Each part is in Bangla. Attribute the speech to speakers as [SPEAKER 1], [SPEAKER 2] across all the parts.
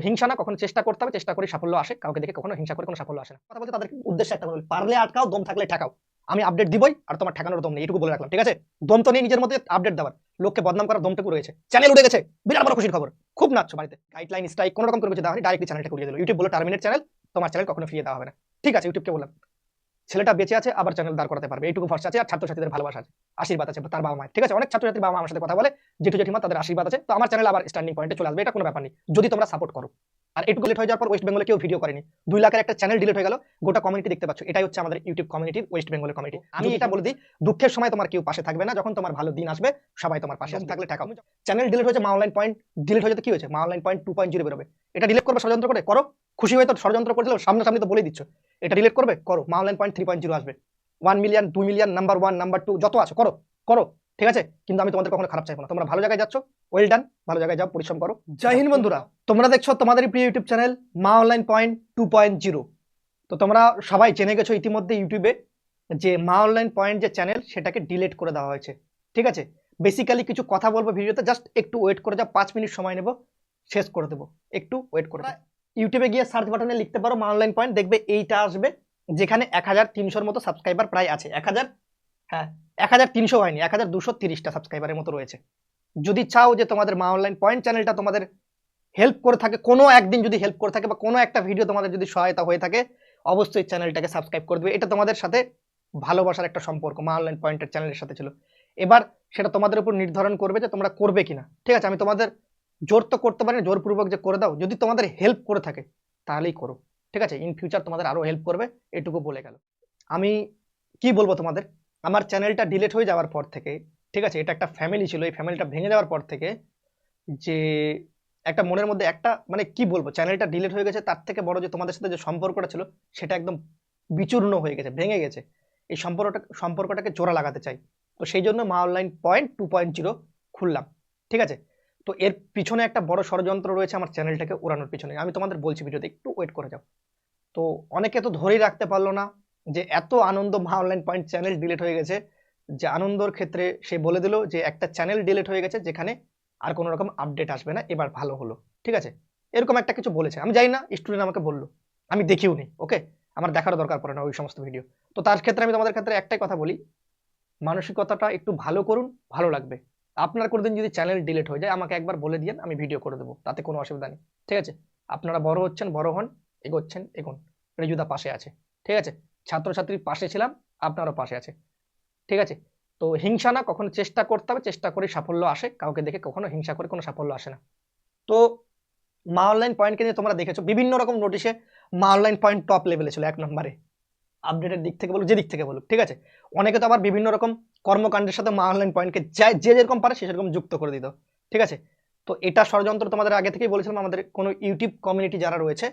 [SPEAKER 1] হিংসা না, কখনো চেষ্টা করতে হবে, চেষ্টা করে সাফল্য আসে, কাউকে দেখে কখনো হিংসা করে কোনো সাফল্য আসে না। কথা বলতে তাদের উদ্দেশ্যে একটা কথা বলি, পারলে আটকাও, দম থাকলে ঠেকাও। আমি আপডেট দিবই, আর তোমার ঠেকানোর দম নেই, এটুকু বলে রাখলাম, ঠিক আছে? দম তো নেই নিজের মধ্যে আপডেট দেওয়ার, লোককে বদনাম করার দমটুকু রয়েছে। চ্যানেল উড়ে গেছে, বিরাট বড় খুশির খবর। খুব নাচছো বাড়িতে, গাইডলাইন স্ট্রাইক কোনো রকম করে কিছু দেওয়া হয়নি, ডাইরেক্টলি চ্যানেলটা উড়িয়ে দিল। ইউটিউব বলে টার্মিনেট চ্যানেল, তোমার চ্যানেল কখনো ফিরিয়ে দেওয়া হবে না। ঠিক আছে, ইউটিউবকে বললাম ছেলেটা বেঁচে আছে, আবার চ্যানেল দাঁড় করাতে পারবে, এইটুকু ভরসা আছে। আর ছাত্রছাত্রীদের ভালোবাসা আছে, আশীর্বাদ আছে তার বাবা মায়ের, ঠিক আছে? অনেক ছাত্রছাত্রী বাবা মা আমার সাথে কথা বলে, জেঠু জেঠিমা, তাদের আশীর্বাদ আছে, তো আমার চ্যানেল আবার স্ট্যান্ডিং পয়েন্টে চলে আসবে, এটা কোনো ব্যাপার নেই, যদি তোমরা সাপোর্ট করো। আর এটুকু লেট হয়ে যাওয়ার পর ওয়েস্ট বেঙ্গলে কেউ ভিডিও করেনি, 2 লাখের একটা চ্যানেল ডিলিট হয়ে গেল, গোটা কমিউনিটি দেখতে পাচ্ছ। এটাই হচ্ছে আমাদের ইউটিউব কমিউনিটির, ওয়েস্ট বেঙ্গলের কমিউনিটি। আমি এটা বলে দিই, দুঃখের সময় তোমার কেউ পাশে থাকবে না, যখন তোমার ভালো দিন আসবে সবাই তোমার পাশে থাকলে ঠেকাও। চ্যানেল ডিলিট হয়েছে, মা অনলাইন পয়েন্ট ডিলিট হয়ে যেতে কি হয়েছে, মা অনলাইন পয়েন্ট 2.0 বেরোবে। এটা ডিলিট করবে ষড়যন্ত্র করে, করো। খুশি হয়ে তো ষড়যন্ত্র করেছিল, সামনাসামনি তো বলেই দিচ্ছ, এটা ডিলিট করবে, করো। মা অনলাইন পয়েন্ট 3.0 আসবে, 1 মিলিয়ন 2 মিলিয়ন, নাম্বার 1 নাম্বার 2 যত আছে করো করো, ঠিক আছে? কিন্তু আমি তোমাদের কখনো খারাপ চাইবো না, তোমরা ভালো জায়গায় যাচ্ছ, ওয়েল ডান, ভালো জায়গায় যাও, পরিশ্রম করো। জয় হিন্দ বন্ধুরা, তোমরা দেখছো তোমাদের প্রিয় ইউটিউব চ্যানেল মা অনলাইন পয়েন্ট 2.0। তো তোমরা সবাই জেনে গেছো ইতিমধ্যে ইউটিউবে যে মা অনলাইন পয়েন্ট যে চ্যানেল, সেটাকে ডিলিট করে দেওয়া হয়েছে, ঠিক আছে? বেসিক্যালি কিছু কথা বলবো ভিডিওতে, জাস্ট একটু ওয়েট করে যাও, 5 মিনিট সময় নেব, শেষ করে দেবো, একটু ওয়েট করে। ইউটিউবে গিয়ে সার্চ বাটনে লিখতে পারো মা অনলাইন পয়েন্ট, দেখবে এইটা আসবে, যেখানে 1300-র মতো সাবস্ক্রাইবার প্রায় আছে। 1000, হ্যাঁ 1300 হয়নি, 1230টা সাবস্ক্রাইবারের মতো রয়েছে। যদি চাও যে তোমাদের মা অনলাইন পয়েন্ট চ্যানেলটা তোমাদের হেল্প করে থাকে, কোনো একদিন যদি হেল্প করে থাকে, বা কোনো একটা ভিডিও তোমাদের যদি সহায়তা হয়ে থাকে, অবশ্যই চ্যানেলটাকে সাবস্ক্রাইব করে দেবে। এটা তোমাদের সাথে ভালোবাসার একটা সম্পর্ক মা অনলাইন পয়েন্টের চ্যানেলের সাথে ছিল। এবার সেটা তোমাদের উপর নির্ধারণ করবে যে তোমরা করবে কিনা, ঠিক আছে? আমি তোমাদের জোর তো করতে পারি না, জোরপূর্বক যে করে দাও, যদি তোমাদের হেল্প করে থাকে তাহলেই করো, ঠিক আছে? ইন ফিউচার তোমাদের আরো হেল্প করবে, এটুকু বলে গেল। আমি কি বলবো তোমাদের, আমার চ্যানেলটা ডিলিট হয়ে যাওয়ার পর থেকে, ঠিক আছে, এটা একটা ফ্যামিলি ছিল, এই ফ্যামিলিটা ভেঙে যাওয়ার পর থেকে যে একটা মনের মধ্যে একটা মানে কি বলবো, চ্যানেলটা ডিলিট হয়ে গেছে, তার থেকে বড় যে তোমাদের সাথে যে সম্পর্কটা ছিল সেটা একদম বিচূর্ণ হয়ে গেছে, ভেঙে গেছে। এই সম্পর্কটাকে জোড়া লাগাতে চাই, তো সেই জন্য মা অনলাইন পয়েন্ট 2.0 খুললাম, ঠিক আছে? তো এর পিছনে একটা বড় ষড়যন্ত্র রয়েছে আমার চ্যানেলটাকে উড়ানোর পিছনে, আমি তোমাদের বলছি ভিডিওতে, একটু ওয়েট করে যাও। তো অনেকে তো ধরেই রাখতে পারলো না যে এত আনন্দ, মা অনলাইন পয়েন্ট চ্যানেল ডিলিট হয়ে গেছে, যে আনন্দর ক্ষেত্রে সে বলে দিল যে একটা চ্যানেল ডিলিট হয়ে গেছে যেখানে আর কোনো রকম আপডেট আসবে না, এবার ভালো হলো, ঠিক আছে? এরকম একটা কিছু বলেছে, আমি জানি না, স্টুডেন্ট আমাকে বললো, আমি দেখিও নি, ওকে, আমার দেখারও দরকার পড়ে না ওই সমস্ত ভিডিও। তো তার ক্ষেত্রে আমি তোমাদের ক্ষেত্রে একটাই কথা বলি, মানসিকতাটা একটু ভালো করুন, ভালো লাগবে। আপনার কোনোদিন যদি চ্যানেল ডিলিট হয়ে যায়, আমাকে একবার বলে দিয়েন, আমি ভিডিও করে দেবো, তাতে কোনো অসুবিধা নেই, ঠিক আছে? আপনারা বড় হচ্ছেন, বড় হন, এগোচ্ছেন, এগোন, রেজুদা পাশে আছে, ঠিক আছে? ছাত্রছাত্রীর পাশে ছিলাম, আপনারও পাশে আছে, ঠিক আছে? তো হিংসা না, কখনো চেষ্টা করতে হবে, চেষ্টা করে সাফল্য আসে, কাউকে দেখে কখনো হিংসা করে কোনো সাফল্য আসে না। তো মা অনলাইন পয়েন্টকে নিয়ে তোমরা দেখেছো বিভিন্ন রকম নোটিশে, মা অনলাইন পয়েন্ট টপ লেভেলে ছিল, 1 নম্বরে, আপডেটের দিক থেকে বলুক, যে দিক থেকে বলুক, ঠিক আছে? অনেকে তো আবার বিভিন্ন রকম কর্মকাণ্ডের সাথে মা অনলাইন পয়েন্টকে যে যেরকম পারে সে সেরকম যুক্ত করে দিত, ঠিক আছে? তো এটা ষড়যন্ত্র তোমাদের আগে থেকেই বলেছিলাম, আমাদের কোনো ইউটিউব কমিউনিটি যারা রয়েছে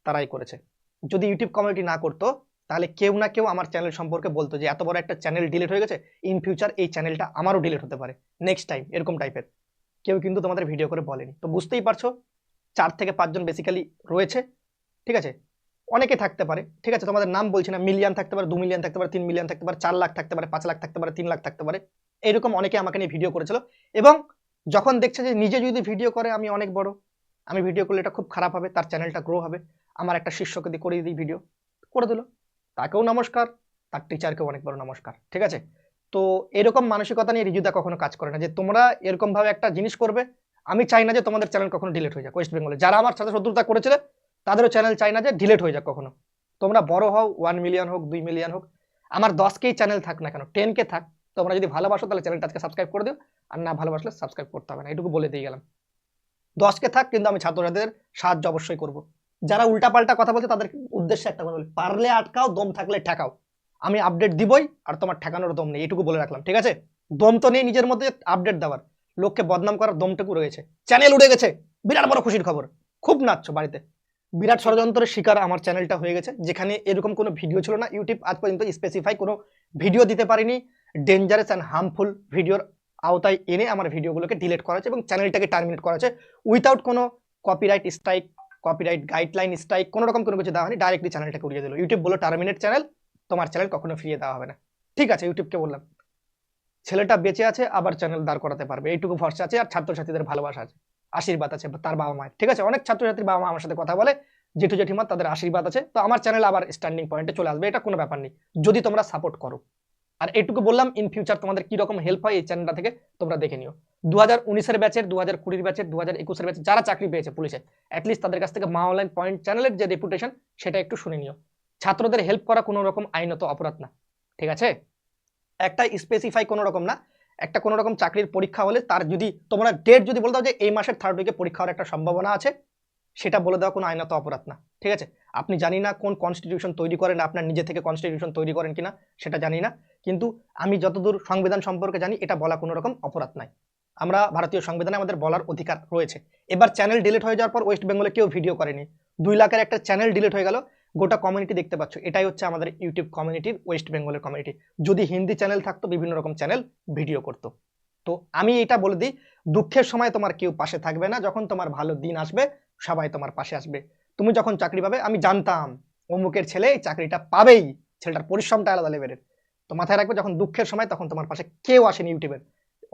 [SPEAKER 1] তারাই করেছে। যদি ইউটিউব কমিউনিটি না করতো, তাহলে কেউ না কেউ আমার চ্যানেল সম্পর্কে বলতো যে এত বড় একটা চ্যানেল ডিলিট হয়ে গেছে, ইন ফিউচার এই চ্যানেলটা আমারও ডিলিট হতে পারে নেক্সট টাইম, এরকম টাইপের কেউ কিন্তু তোমাদের ভিডিও করে বলেনি। তো বুঝতেই পারছো 4 থেকে 5 জন বেসিক্যালি রয়েছে, ঠিক আছে? অনেকে থাকতে পারে, ঠিক আছে? তোমাদের নাম বলছি না, মিলিয়ন থাকতে পারে, 2 মিলিয়ন থাকতে পারে, 3 মিলিয়ন থাকতে পারে, 4 লাখ থাকতে পারে, 5 লাখ থাকতে পারে, 3 লাখ থাকতে পারে, এরকম অনেকে আমাকে নিয়ে ভিডিও করেছিল। এবং যখন দেখছে যে নিজে যদি ভিডিও করে আমি অনেক বড়, আমি ভিডিও করলে এটা খুব খারাপ হবে, তার চ্যানেলটা গ্রো হবে, আমার একটা শিষ্যকে দিয়ে করিয়ে দিই ভিডিও, করে দিল, তাকেও নমস্কার, তার টিচারকেও অনেক বড় নমস্কার, ঠিক আছে? তো এরকম মানসিকতা নিয়ে রিজুদা কখনো কাজ করে না, যে তোমরা এরকম ভাবে একটা জিনিস করবে। আমি চাই না যে তোমাদের চ্যানেল কখনো ডিলিট হয়ে যাক, ওয়েস্ট বেঙ্গলে যারা আমার সাথে শত্রুতা করেছিল তাদেরও চ্যানেল চাই না যে ডিলিট হয়ে যাক কখনো। তোমরা বড় হও, 1 মিলিয়ন হোক, 2 মিলিয়ন হোক, আমার 10কেই চ্যানেল থাক না কেন, 10কে থাক, তোমরা যদি ভালোবাসো তাহলে চ্যানেলটা আজকে সাবস্ক্রাইব করে দিও, আর না ভালোবাসলে সাবস্ক্রাইব করতে হবে না, এটুকু বলে দিয়ে গেলাম। 10কে থাক, কিন্তু আমি ছাত্রছাত্রীদের সাহায্য অবশ্যই করব। যারা উল্টাপাল্টা কথা বলছে তাদের উদ্দেশ্যে একটা কথা বলি, পারলে আটকাও, দম থাকলে ঠেকাও। আমি আপডেট দিবই, আর তোমার ঠেকানোর দম নেই, এটুকু বলে রাখলাম, ঠিক আছে? দম তো নেই নিজের মধ্যে আপডেট দেওয়ার, লোককে বদনাম করার দমটুকু রয়েছে। চ্যানেল উড়ে গেছে, বিরাট বড় খুশির খবর। খুব নাচছো বাড়িতে, বিরাট ষড়যন্ত্রের শিকার আমার চ্যানেলটা হয়ে গেছে, যেখানে এরকম কোনো ভিডিও ছিল না। ইউটিউব আজ পর্যন্ত স্পেসিফাই কোনো ভিডিও দিতে পারিনি, ডেঞ্জারাস অ্যান্ড হার্মফুল ভিডিওর আওতায় এনে আমার ভিডিওগুলোকে ডিলিট করা হয়েছে এবং চ্যানেলটাকে টার্মিনেট করা হয়েছে উইথাউট কোনো copyright strike, copyright guideline strike, কোনো রকম কোনো কিছু দেওয়া হয়নি, ডাইরেক্টলি চ্যানেলটাকে উড়িয়ে দিল। ইউটিউব বললো টার্মিনেট চ্যানেল, তোমার চ্যানেল কখনো ফিরিয়ে দেওয়া হবে না। ঠিক আছে, ইউটিউবকে বললাম ছেলেটা বেঁচে আছে, আবার চ্যানেল দাঁড় করাতে পারবে, এইটুকু ভরসা আছে, আর ছাত্রছাত্রীদের ভালোবাসা আছে, আশীর্বাদ আছে তার বাবা মায়ের, ঠিক আছে। অনেক ছাত্রছাত্রীর বাবা মা আমার সাথে কথা বলে, জেঠু জেঠিমা তাদের আশীর্বাদ আছে, তো আমার চ্যানেল আবার স্ট্যান্ডিং পয়েন্টে চলে আসবে, এটা কোনো ব্যাপার নেই যদি তোমরা সাপোর্ট করো। আর এটুকু বললাম, ইন ফিউচার তোমাদের কি রকম হেল্প হয় এই চ্যানেলটা থেকে তোমরা দেখে নিও। 2019-এর ব্যাচের, 2020-এর ব্যাচের, 2021-এর ব্যাচের যারা চাকরি পেয়েছে পুলিশে, অ্যাটলিস্ট তাদের কাছ থেকে মা অনলাইন পয়েন্ট চ্যানেলের যে রেপুটেশন সেটা একটু শুনে নিও। ছাত্রদের হেল্প করা কোনো রকম আইনত অপরাধ না, ঠিক আছে। একটা স্পেসিফাই কোনো রকম না, একটা কোনো রকম চাকরির পরীক্ষা হলে তার যদি তোমরা ডেট যদি বলে দাও যে এই মাসের 3rd উইকে পরীক্ষা হওয়ার একটা সম্ভাবনা আছে, সেটা বলে দেওয়া কোনো আইনত অপরাধ না, ঠিক আছে। আপনি জানি না কোন কনস্টিটিউশন তৈরি করেন, আপনার নিজে থেকে কনস্টিটিউশন তৈরি করেন কিনা সেটা জানি না, কিন্তু আমি যতদূর সংবিধান সম্পর্কে জানি এটা বলা কোনো রকম অপরাধ নাই। আমরা ভারতীয় সংবিধানে আমাদের বলার অধিকার রয়েছে। এবার চ্যানেল ডিলিট হয়ে যাওয়ার পর ওয়েস্ট বেঙ্গলে কেউ ভিডিও করেনি, 2 লাখের একটা চ্যানেল ডিলিট হয়ে গেল, গোটা কমিউনিটি দেখতে পাচ্ছ, এটাই হচ্ছে আমাদের ইউটিউব কমিউনিটির, ওয়েস্ট বেঙ্গলের কমিউনিটি। যদি হিন্দি চ্যানেল থাকতো বিভিন্ন রকম চ্যানেল ভিডিও করতো। তো আমি এটা বলে দিই, দুঃখের সময় তোমার কেউ পাশে থাকবে না, যখন তোমার ভালো দিন আসবে সবাই তোমার পাশে আসবে। তুমি যখন চাকরি পাবে, আমি জানতাম অমুকের ছেলে এই চাকরিটা পাবেই, ছেলেটার পরিশ্রমটা আলাদা লেভেলের, তো মাথায় রাখবে যখন দুঃখের সময় তখন তোমার পাশে কেউ আসেনি। ইউটিউবের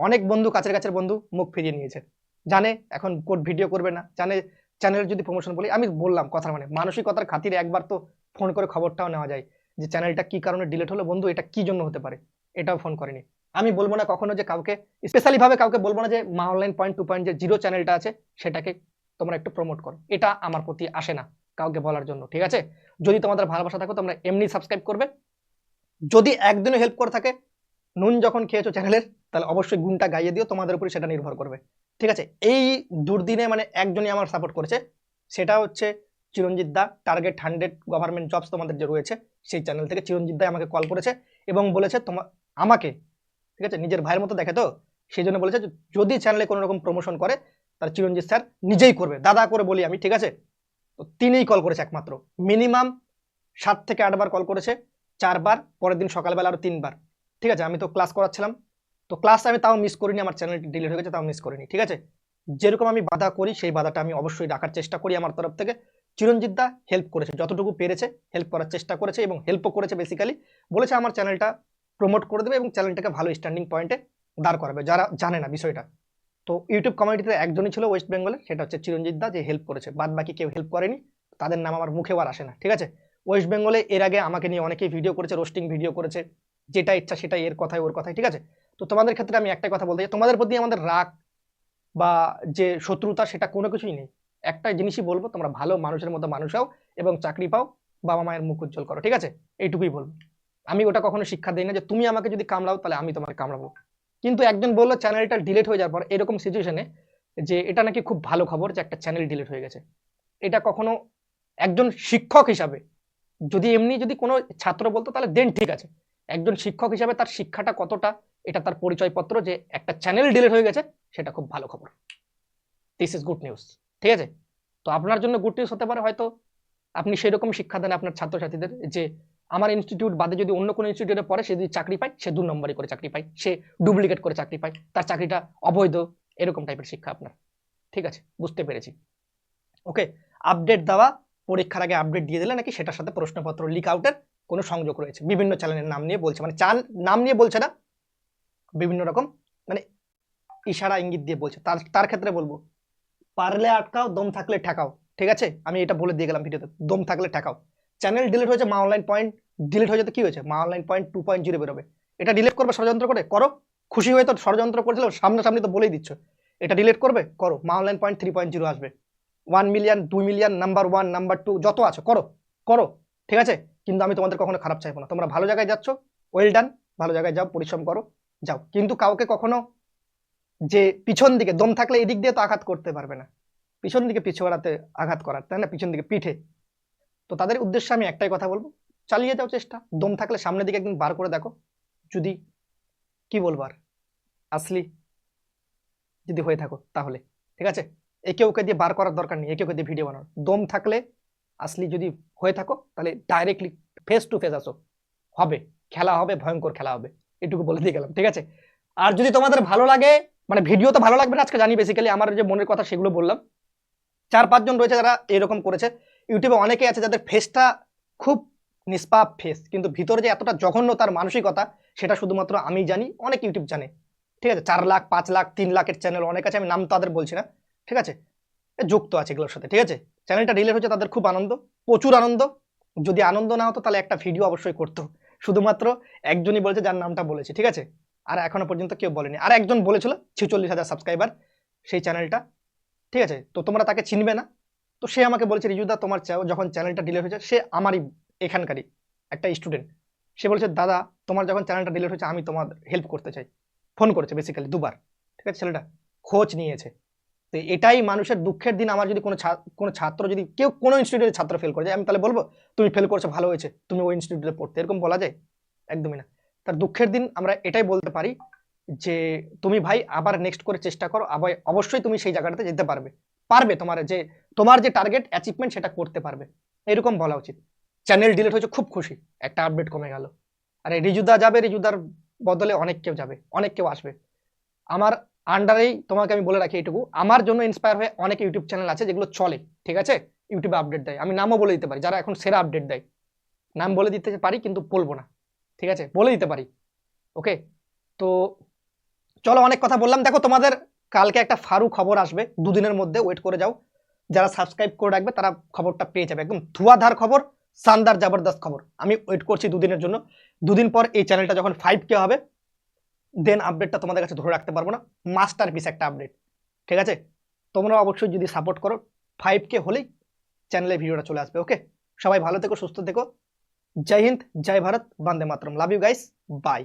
[SPEAKER 1] অনেক বন্ধু, কাছের বন্ধু মুখ ফিরিয়ে নিয়েছে, জানে এখন কোড ভিডিও করবে না, জানে চ্যানেল যদি প্রমোশন বলি, আমি বললাম কথার মানে মানসিকতার খাতিরে একবার তো ফোন করে খবরটাও নেওয়া যায় যে চ্যানেলটা কি কারণে ডিলিট হলো, বন্ধু এটা কি জন্য হতে পারে, এটাও ফোন করেনি। আমি বলবো না কখনো যে কাউকে স্পেশালি ভাবে কাউকে বলবো না যে মা অনলাইন পয়েন্ট 2 যে 0 চ্যানেলটা আছে সেটাকে তোমরা একটু প্রমোট করো, এটা আমার প্রতি আসে না কাউকে বলার জন্য, ঠিক আছে। যদি তোমাদের ভালোবাসা থাকো তোমরা এমনি সাবস্ক্রাইব করবে, যদি একদিনও হেল্প করে থাকে, নুন যখন খেয়েছো চ্যানেলের, তাহলে অবশ্যই গুণটা গাইয়ে দিও, তোমাদের উপরে সেটা নির্ভর করবে, ঠিক আছে। এই দুর্দিনে মানে একজনই আমার সাপোর্ট করেছে, সেটা হচ্ছে চিরঞ্জিত দা, টার্গেট 100 গভর্নমেন্ট জবস তোমাদের যে রয়েছে সেই চ্যানেল থেকে চিরঞ্জিত দা আমাকে কল করেছে এবং বলেছে তোমার আমাকে, ঠিক আছে, নিজের ভাইয়ের মতো দেখে, তো সেই জন্য বলেছে যদি চ্যানেলে কোনো রকম প্রমোশন করে তাহলে চিরঞ্জিত স্যার নিজেই করবে, দাদা করে বলি আমি, ঠিক আছে। তো তিনিই কল করেছে একমাত্র, মিনিমাম 7 থেকে 8 বার কল করেছে, 4 বার, পরের দিন সকালবেলা আরো 3 বার, ঠিক আছে। আমি তো ক্লাস করাচ্ছিলাম, তো ক্লাস আমি তাও মিস করিনি, আমার চ্যানেলটি ডিলিট হয়ে গেছে তাও মিস করিনি, ঠিক আছে। যেরকম আমি বাধা করি সেই বাধাটা আমি অবশ্যই রাখার চেষ্টা করি আমার তরফ থেকে। চিরঞ্জিত দা হেল্প করেছে, যতটুকু পেরেছে হেল্প করার চেষ্টা করেছে এবং হেল্পও করেছে, বেসিক্যালি বলেছে আমার চ্যানেলটা প্রমোট করে দেবে এবং চ্যানেলটাকে ভালো স্ট্যান্ডিং পয়েন্টে দাঁড় করাবে, যারা জানে না বিষয়টা। তো ইউটিউব কমিউনিটিতে একজনই ছিল ওয়েস্ট বেঙ্গলে, সেটা হচ্ছে চিরঞ্জিত দা, যে হেল্প করেছে, বাদ বাকি কেউ হেল্প করেনি, তাদের নাম আমার মুখেও আর আসে না, ঠিক আছে। ওয়েস্ট বেঙ্গলে এর আগে আমাকে নিয়ে অনেকেই ভিডিও করেছে, রোস্টিং ভিডিও করেছে, যেটা ইচ্ছা সেটা এর কথায় ওর কথায়, ঠিক আছে। তো তোমাদের ক্ষেত্রে আমি একটাই কথা বলতে চাই, তোমাদের প্রতি আমাদের রাগ বা যে শত্রুতা সেটা কোনো কিছুই নেই, একটা জিনিসই বলবো, তোমরা ভালো মানুষের মতো মানুষ হও এবং চাকরি পাও, বাবা মায়ের মুখ উজ্জ্বল করো, ঠিক আছে, এইটুকুই বলবো। আমি ওটা কখনো শিক্ষা দিই না যে তুমি আমাকে যদি কামড়াও তাহলে আমি তোমাকে কামড়াবো। কিন্তু একজন বললো চ্যানেলটা ডিলিট হয়ে যাওয়ার পর এরকম সিচুয়েশনে যে এটা নাকি খুব ভালো খবর যে একটা চ্যানেল ডিলিট হয়ে গেছে, এটা কখনো একজন শিক্ষক হিসাবে যদি কোনো ছাত্র বলতো তাহলে দেন ঠিক আছে, একজন শিক্ষক হিসাবে তার শিক্ষাটা কতটা, এটা তার পরিচয়পত্র, যে একটা চ্যানেল ডিলিট হয়ে গেছে সেটা খুব ভালো খবর, দিস ইজ গুড নিউজ, ঠিক আছে। তো আপনার জন্য গুড নিউজ হতে পারে, হয়তো আপনি সেরকম শিক্ষা দেন আপনার ছাত্রছাত্রীদের যে আমার ইনস্টিটিউট বাদে যদি অন্য কোনো ইনস্টিটিউটে পড়ে সে যদি চাকরি পায় সে 2 নম্বরই করে চাকরি পায়, সে ডুপ্লিকেট করে চাকরি পায়, তার চাকরিটা অবৈধ, এরকম টাইপের শিক্ষা আপনার, ঠিক আছে, বুঝতে পেরেছি। ওকে, আপডেট দেওয়া, পরীক্ষার আগে আপডেট দিয়ে দিলে নাকি সেটার সাথে প্রশ্নপত্র লিক আউটের কোনো সংযোগ রয়েছে, বিভিন্ন চ্যানেলের নাম নিয়ে বলছে, মানে নাম নিয়ে বলছে না, বিভিন্ন রকম মানে ইশারা ইঙ্গিত দিয়ে বলছে। তার ক্ষেত্রে বলবো, পারলে আটকাও, দম থাকলে ঠেকাও, ঠিক আছে। আমি এটা বলে দিয়ে গেলাম ভিডিওতে, দম থাকলে ঠেকাও। চ্যানেল ডিলিট হয়েছে, মা অনলাইন পয়েন্ট ডিলিট হয়ে যেতে কি হয়েছে, মা অনলাইন পয়েন্ট 2.0 বেরোবে, এটা ডিলিট করবে ষড়যন্ত্র করে, করো, খুশি হয়ে তো ষড়যন্ত্র করেছিল, সামনাসামনি তো বলেই দিচ্ছ, এটা ডিলিট করবে, করো, মা অনলাইন পয়েন্ট 3.0 আসবে, 1 মিলিয়ন 2 মিলিয়ন, নাম্বার 1 নাম্বার 2 যত আছে করো করো, ঠিক আছে। কিন্তু আমি তোমাদের কখনো খারাপ চাইবো না, তোমরা ভালো জায়গায় যাচ্ছ, ওয়েল ডান, ভালো জায়গায় যাও, পরিশ্রম করো, যাও। কিন্তু কাউকে কখনো যে পিছন দিকে দম থাকলে এদিক দিয়ে তো আঘাত করতে পারবে না, পিছন দিকে পিছুয়াড়াতে আঘাত করার, তাই না, পিছন দিকে পিঠে। তো তাদের উদ্দেশ্যে আমি একটাই কথা বলবো, চালিয়ে যাও চেষ্টা, দম থাকলে সামনের দিকে একদিন বার করে দেখো, যদি কি বলবো আর আসলি যদি হয়ে থাকো তাহলে, ঠিক আছে। একে ওকে দিয়ে বার করার দরকার নেই, একে ওকে দিয়ে ভিডিও বানানোর, দম থাকলে আসলি যদি হয়ে থাকো তাহলে ডাইরেক্টলি ফেস টু ফেস আসো, হবে খেলা হবে, ভয়ঙ্কর খেলা হবে, এটুকু বলে দিয়ে গেলাম, ঠিক আছে। আর যদি তোমাদের ভালো লাগে, মানে ভিডিও তো ভালো লাগবে না আজকে জানি, বেসিক্যালি আমার যে মনের কথা সেগুলো বললাম, 4-5 জন রয়েছে যারা এরকম করেছে, ইউটিউবে অনেকে আছে যাদের ফেসটা খুব নিষ্পাপ ফেস, কিন্তু ভিতরে যে এতটা জঘন্য তার মানসিকতা সেটা শুধুমাত্র আমি জানি, অনেক ইউটিউব জানে, ঠিক আছে। 4 লাখ 5 লাখ 3 লাখের চ্যানেল অনেক আছে, আমি নাম তাদের বলছি না, ঠিক আছে, যুক্ত আছে এগুলোর সাথে। ঠিক আছে, চ্যানেলটা ডিলিট হচ্ছে তাদের খুব আনন্দ, প্রচুর আনন্দ। যদি আনন্দ না হতো তাহলে একটা ভিডিও অবশ্যই করতো। শুধুমাত্র একজনই বলেছে যার নামটা বলেছি, ঠিক আছে, আর এখনো পর্যন্ত কেউ বলেনি। আর একজন বলেছিল 46,000 সাবস্ক্রাইবার সেই চ্যানেলটা, ঠিক আছে, তো তোমরা তাকে চিনবে না। তো সে আমাকে বলেছে রিজুদা তোমার যখন চ্যানেলটা ডিলিট হয়েছে, সে আমারই এখানকারই একটা স্টুডেন্ট, সে বলছে দাদা তোমার যখন চ্যানেলটা ডিলিট হয়েছে আমি তোমার হেল্প করতে চাই। ফোন করেছে বেসিক্যালি 2 বার, ঠিক আছে, ছেলেটা খোঁজ নিয়েছে। তো এটাই মানুষের দুঃখের দিন। আমার যদি কোনো ছাত্র, যদি কেউ কোনো ইনস্টিটিউটের ছাত্র ফেল করে যায়, আমি তাহলে বলবো তুমি ফেল করছো ভালো হয়েছে, তুমি ওই ইনস্টিটিউটে পড়তে, এরকম বলা যায়? একদমই না। তার দুঃখের দিন আমরা এটাই বলতে পারি যে তুমি ভাই আবার নেক্সট করে চেষ্টা করো, আবার অবশ্যই তুমি সেই জায়গাটাতে যেতে পারবে, তোমার যে টার্গেট অ্যাচিভমেন্ট সেটা করতে পারবে, এরকম বলা উচিত। চ্যানেল ডিলিট হয়েছে খুব খুশি, একটা আপডেট কমে গেল। আর এই রিজুদা যাবে, রিজুদার বদলে অনেক কেউ যাবে, অনেক কেউ আসবে। আমার আন্ডারেই তোমাকে আমি বলে রাখি এইটুকু, আমার জন্য ইন্সপায়ার হয়ে অনেক ইউটিউব চ্যানেল আছে যেগুলো চলে, ঠিক আছে, ইউটিউবে আপডেট দেয়। আমি নামও বলে দিতে পারি যারা এখন সেরা আপডেট দেয়, নাম বলে দিতে পারি কিন্তু বলবো না, ঠিক আছে, বলে দিতে পারি। ওকে, তো চলো অনেক কথা বললাম। দেখো তোমাদের কালকে একটা ফারু খবর আসবে, দুদিনের মধ্যে ওয়েট করে যাও। যারা সাবস্ক্রাইব করে রাখবে তারা খবরটা পেয়ে যাবে, একদম ধুয়াধার খবর, শানদার জবরদস্ত খবর। আমি ওয়েট করছি 2 দিনের জন্য। 2 দিন পর এই চ্যানেলটা যখন 5K হবে, দেন আপডেটটা তোমাদের কাছে ধরে রাখতে পারবো না, মাস্টারপিস একটা আপডেট, ঠিক আছে। তোমরা অবশ্যই যদি সাপোর্ট করো, 5K হলেই চ্যানেলে ভিডিওটা চলে আসবে। ওকে, সবাই ভালো থেকো, সুস্থ থেকো। জয় হিন্দ, জয় ভারত, বন্দে মাতরম, লাভ ইউ গাইস, বাই।